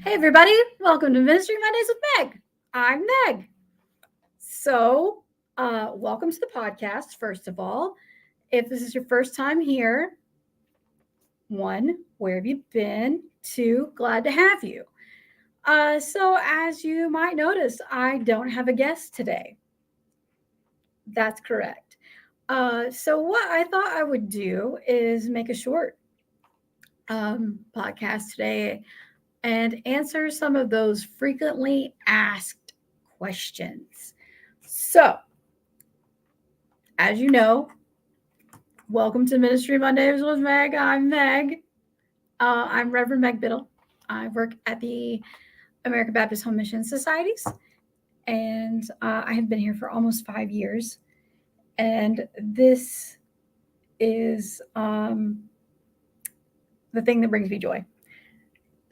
Hey, everybody, welcome to Ministry Mondays with Meg. I'm Meg. So, welcome to the podcast, first of all. If this is your first time here, one, where have you been? Two, glad to have you. So, as you might notice, I don't have a guest today. That's correct. So, what I thought I would do is make a short podcast today and answer some of those frequently asked questions. So, as you know, welcome to Ministry Mondays with Meg. I'm Meg. I'm Reverend Meg Biddle. I work at the American Baptist Home Mission Societies, and I have been here for almost 5 years. And this is the thing that brings me joy.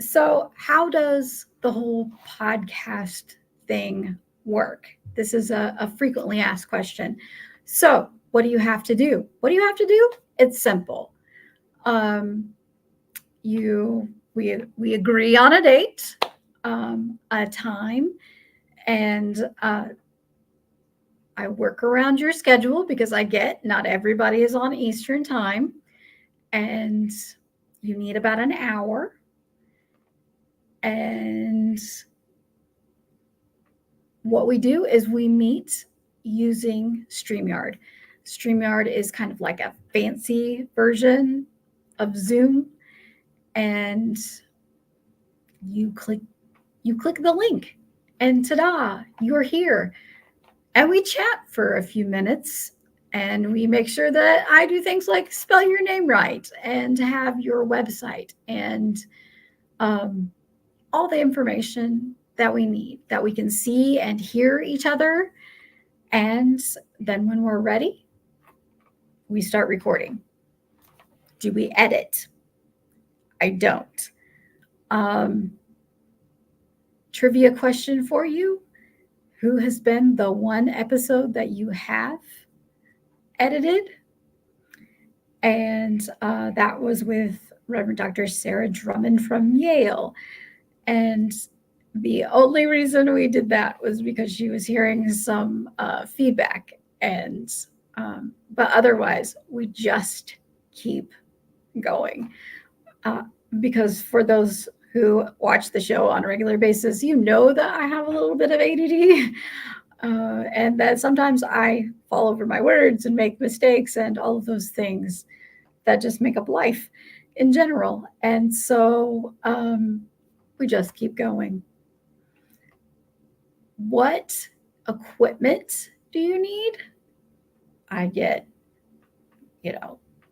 So, how does the whole podcast thing work? This is a frequently asked question. So, what do you have to do? What do you have to do? It's simple. We agree on a date, a time, and I work around your schedule because I get not everybody is on Eastern time, and you need about an hour. And what we do is we meet using StreamYard. StreamYard is kind of like a fancy version of Zoom, and you click the link, and ta-da, you're here. And we chat for a few minutes, and we make sure that I do things like spell your name right and have your website and all the information that we need, that we can see and hear each other. And then when we're ready, we start recording. Do we edit? I don't. Trivia question for you. Who has been the one episode that you have edited? And that was with Reverend Dr. Sarah Drummond from Yale. And the only reason we did that was because she was hearing some feedback. And but otherwise, we just keep going. Because for those who watch the show on a regular basis, you know that I have a little bit of ADD. And that sometimes I fall over my words and make mistakes and all of those things that just make up life in general. And so we just keep going. What equipment do you need? I get,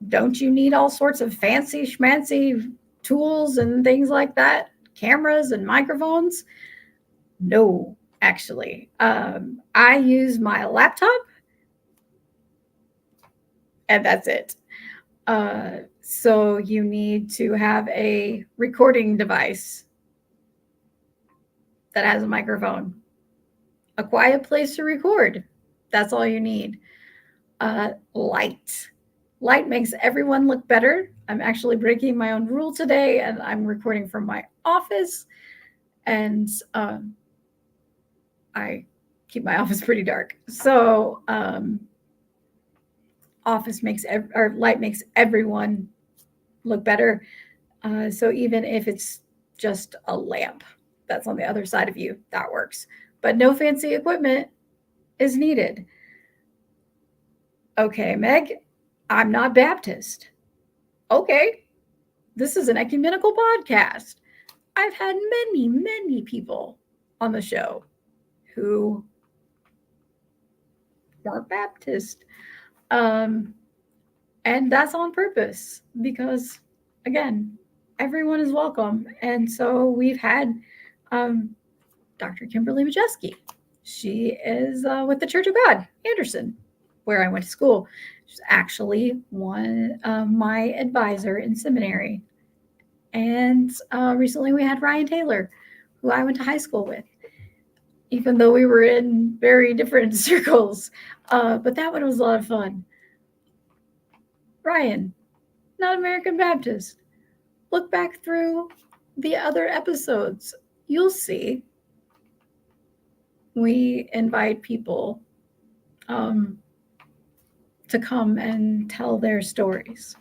don't you need all sorts of fancy schmancy tools and things like that? Cameras and microphones? No, actually. I use my laptop, and that's it. So you need to have a recording device that has a microphone, a quiet place to record. That's all you need. Light. Light makes everyone look better. I'm actually breaking my own rule today, and I'm recording from my office. And I keep my office pretty dark. So light makes everyone look better. So even if it's just a lamp that's on the other side of you, that works. But no fancy equipment is needed. Okay, Meg, I'm not Baptist. Okay, this is an ecumenical podcast. I've had many, many people on the show who weren't Baptist. And that's on purpose because, again, everyone is welcome. And so we've had Dr. Kimberly Majeski. She is with the Church of God, Anderson, where I went to school. She's actually my advisor in seminary. And recently we had Ryan Taylor, who I went to high school with, even though we were in very different circles. But that one was a lot of fun. Ryan, not American Baptist. Look back through the other episodes. you'll see we invite people to come and tell their stories.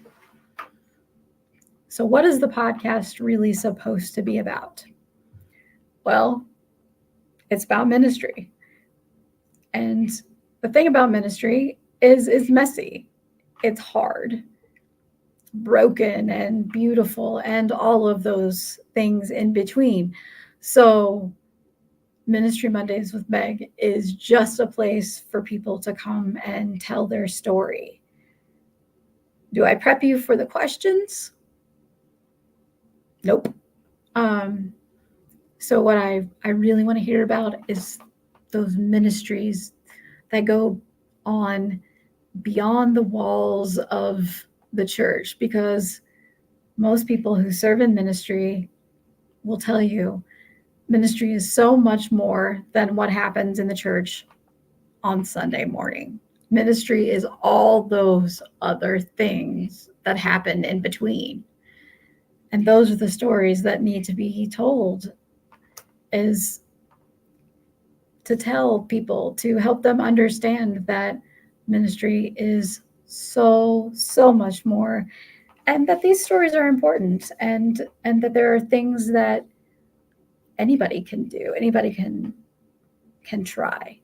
So, what is the podcast really supposed to be about? Well, it's about ministry. And the thing about ministry is it's messy. It's hard, broken and beautiful, and all of those things in between. So, Ministry Mondays with Meg is just a place for people to come and tell their story. Do I prep you for the questions? Nope. So what I really want to hear about is those ministries that go on beyond the walls of the church, because most people who serve in ministry will tell you ministry is so much more than what happens in the church on Sunday morning. Ministry is all those other things that happen in between. And those are the stories that need to be told, is to tell people, to help them understand that ministry is so much more, and that these stories are important, and that there are things that anybody can do, anybody can try.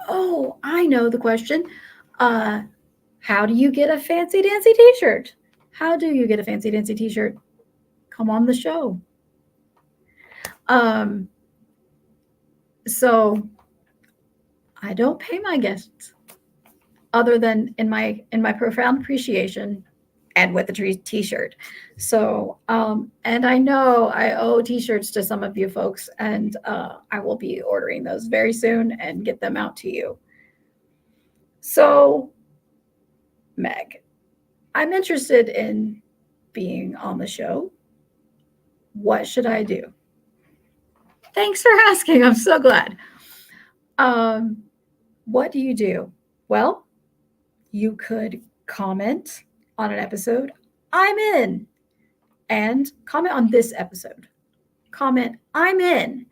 Oh, I know the question. How do you get a fancy dancy t-shirt? How do you get a fancy dancy t-shirt? Come on the show. So I don't pay my guests other than in my profound appreciation and with the t-shirt. So, and I know I owe t-shirts to some of you folks, and I will be ordering those very soon and get them out to you. So, Meg, I'm interested in being on the show. What should I do? Thanks for asking. I'm so glad. What do you do? Well, you could comment on an episode, I'm in, and comment on this episode. Comment, I'm in,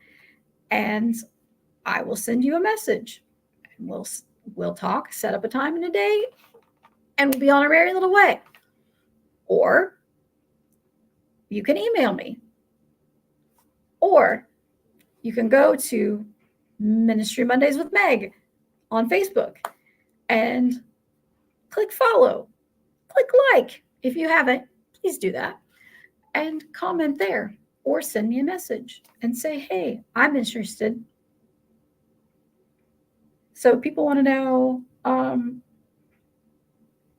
and I will send you a message, and we'll talk, set up a time and a day, and we'll be on our merry little way. Or you can email me, or you can go to Ministry Mondays with Meg on Facebook and click follow, click like. If you haven't, please do that, and comment there, or send me a message and say, hey, I'm interested. So people want to know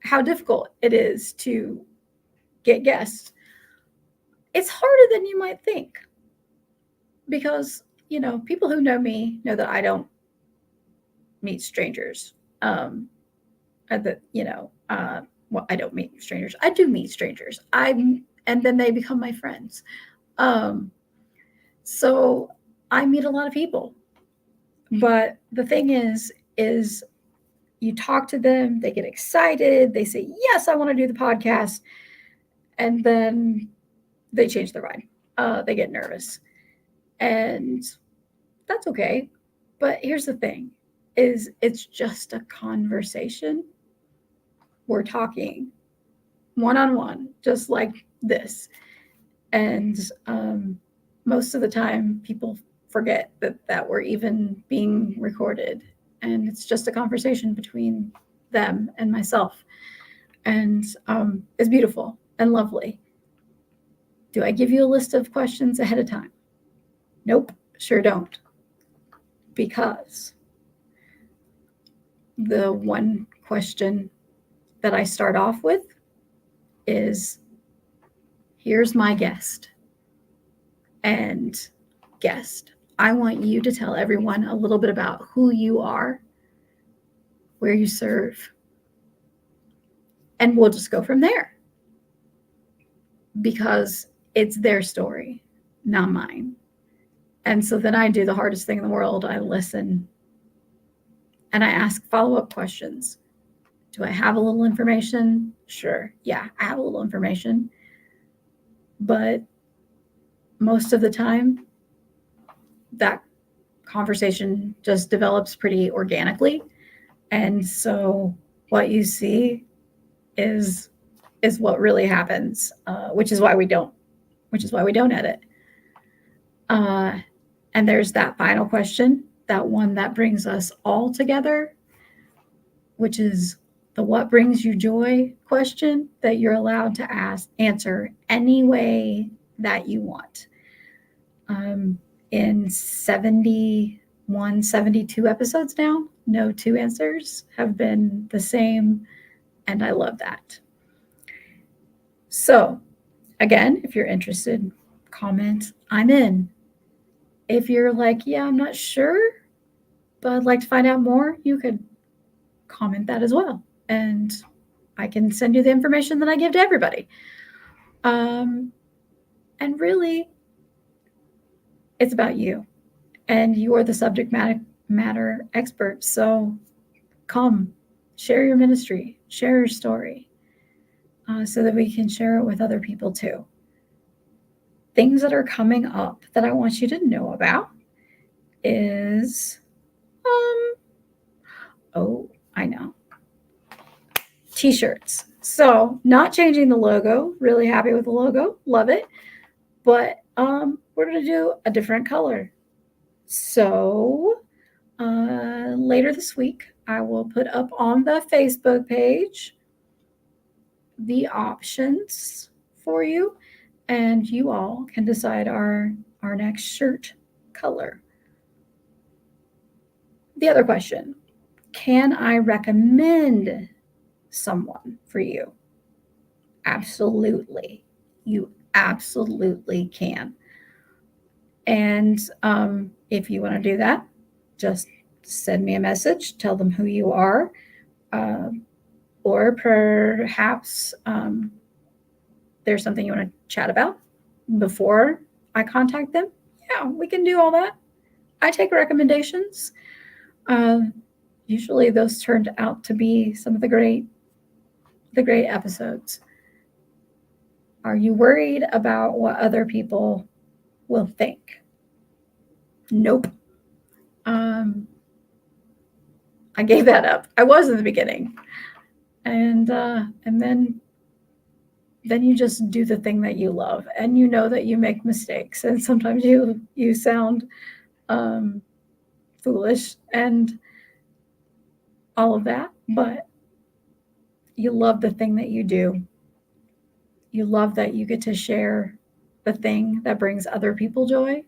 how difficult it is to get guests. It's harder than you might think, because, people who know me know that I don't meet strangers. Well, I don't meet strangers. I do meet strangers. And then they become my friends. So I meet a lot of people. But the thing is you talk to them, they get excited, they say, yes, I want to do the podcast. And then they change their mind. They get nervous. And that's okay. But here's the thing, is it's just a conversation. We're talking one-on-one, just like this. And most of the time, people forget that we're even being recorded. And it's just a conversation between them and myself. And it's beautiful and lovely. Do I give you a list of questions ahead of time? Nope, sure don't. Because the one question that I start off with is, here's my guest. And guest, I want you to tell everyone a little bit about who you are, where you serve, and we'll just go from there. Because it's their story, not mine. And so then I do the hardest thing in the world. I listen and I ask follow-up questions. Do I have a little information? Sure. Yeah, I have a little information. But most of the time, that conversation just develops pretty organically. And so what you see is what really happens, which is why we don't edit. And there's that final question, that one that brings us all together, which is the what brings you joy question that you're allowed to answer any way that you want. In 71, 72 episodes now, no two answers have been the same, and I love that. So, again, if you're interested, comment, I'm in. If you're like, yeah, I'm not sure, but I'd like to find out more, you could comment that as well. And I can send you the information that I give to everybody. And really, it's about you. And you are the subject matter expert. So come, share your ministry, share your story, so that we can share it with other people too. Things that are coming up that I want you to know about is, I know, t-shirts. So not changing the logo, really happy with the logo, love it. But we're going to do a different color. So later this week, I will put up on the Facebook page the options for you, and you all can decide our next shirt color. The other question, can I recommend someone for you? Absolutely. You absolutely can. And if you want to do that, just send me a message, tell them who you are, or perhaps there's something you want to chat about before I contact them. Yeah, we can do all that. I take recommendations. Usually those turned out to be some of the great episodes. Are you worried about what other people will think? Nope. I gave that up. I was in the beginning. And then you just do the thing that you love, and you know that you make mistakes, and sometimes you sound foolish and all of that, but you love the thing that you do. You love that you get to share the thing that brings other people joy,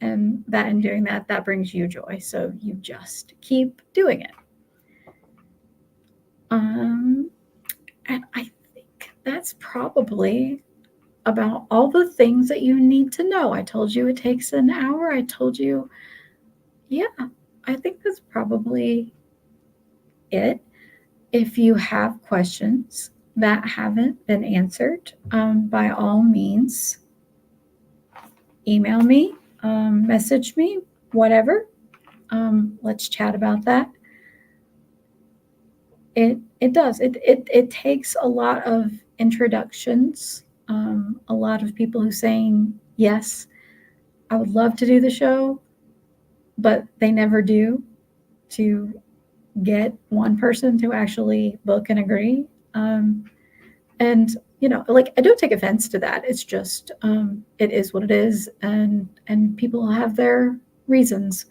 and that in doing that brings you joy. So you just keep doing it. And I think that's probably about all the things that you need to know. I told you it takes an hour. I told you, yeah, I think that's probably it. If you have questions that haven't been answered, by all means, email me, message me, whatever. Let's chat about that. It does. It takes a lot of introductions, a lot of people who saying, yes, I would love to do the show, but they never do, to get one person to actually book and agree. And like, I don't take offense to that. It's just, it is what it is, and people have their reasons.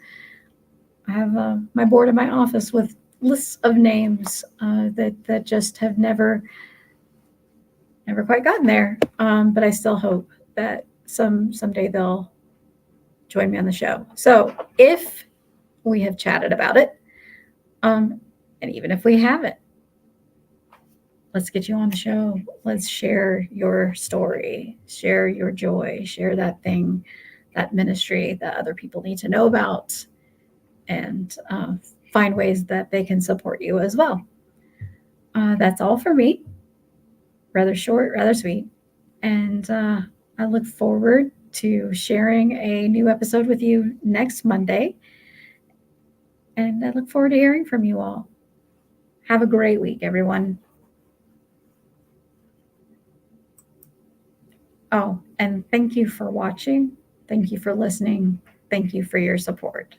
I have my board in my office with lists of names that just have never quite gotten there. But I still hope that someday they'll join me on the show. So if we have chatted about it, and even if we haven't, let's get you on the show. Let's share your story, share your joy, share that thing, that ministry that other people need to know about, and find ways that they can support you as well. That's all for me. Rather short, rather sweet. And I look forward to sharing a new episode with you next Monday. And I look forward to hearing from you all. Have a great week, everyone. Oh, and thank you for watching. Thank you for listening. Thank you for your support.